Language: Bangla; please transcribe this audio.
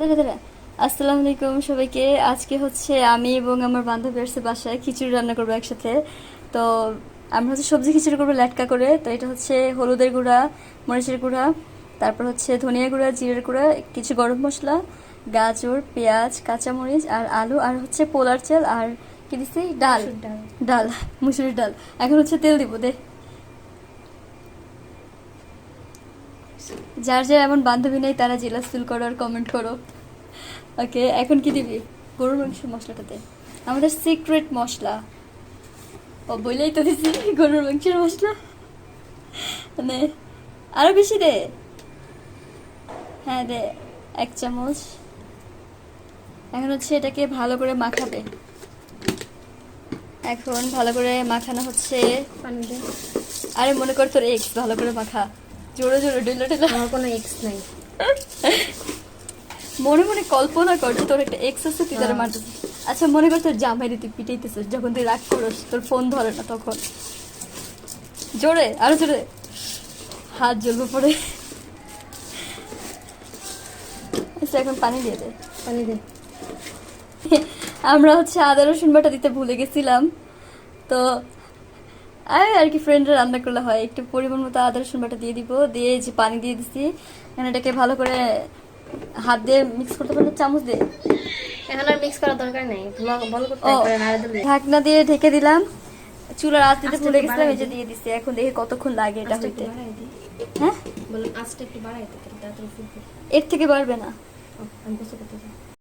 আসসালামু আলাইকুম সবাইকে। আজকে হচ্ছে আমি এবং আমার বান্ধবী আসছে বাসায়, খিচুড়ি রান্না করবো একসাথে। তো আমরা হচ্ছে সবজি খিচুড়ি করবো লেটকা করে। তো এটা হচ্ছে হলুদের গুঁড়া, মরিচের গুঁড়া, তারপর হচ্ছে ধনিয়া গুঁড়া, জিরের গুঁড়া, কিছু গরম মশলা, গাজর, পেঁয়াজ, কাঁচামরিচ আর আলু, আর হচ্ছে পোলার চাল, আর কি দিচ্ছি ডাল, ডাল মুসুরির ডাল। এখন হচ্ছে তেল দিব দে। যার যার এমন বান্ধবী নেই তারা জেলাস ফিল করো আর কমেন্ট করো। ওকে, এখন কি দিবি? গরুর মাংসের মশলাটাতে আমাদের সিক্রেট মশলা। ও বলেই তো দিছি গরুর মাংসের মশলা, মানে আরো বেশি দে। হ্যাঁ দে, 1 চামচ। এখন হচ্ছে এটাকে ভালো করে মাখাবে। এখন ভালো করে মাখানো হচ্ছে। পানি দে। আরে মনে কর তোর এক্স, ভালো করে মাখা, জোরে জোরে ডেলা ডেলা। আমার কোনো এক্স নাই। মনে মনে কল্পনা কর যে তোর একটা এক্স আছে, তুই তারা মারতেছিস। আচ্ছা মনে কর তোর জামাইরে তুই পিটাইতেছিস, যখন তুই রাগ করস তোর ফোন ধরে না তখন। জোরে, আরো জোরে, হাত জ্বলবে পড়ে। আচ্ছা এখন পানি দিয়ে দে। পানি দে। আমরা হচ্ছে আদা রসুন বাটা দিতে ভুলে গেছিলাম। তো আর কি ফ্রেন্ডরা রান্না করলে হয়, একটু পরিমাণ মতো আদা রসুন বাটা দিয়ে দিব, দিয়ে এই যে পানি দিয়ে দিছি। এখন এটাকে ভালো করে হাত দিয়ে মিক্স করতে পারলে, চামচ দিয়ে। এখন আর মিক্স করার দরকার নেই, বল করতে ও, করে নাড়া দিলে। ঢাকনা দিয়ে ঢেকে দিলাম। চুলার আঁচ দিতে আঁচটা ভুলে একটু গেছিলাম, এই বাড়াই যে দে। দিয়ে দিছি। এখন দেখি কতক্ষণ লাগে এটা আঁচটা একটু হইতে। বাড়াই দে। হ্যাঁ, বল আঁচটা একটু বাড়াই দে, তাড়াতাড়ি ফুটবে। এর থেকে বাড়বে না। ও, আমি গোসল করতে যাই।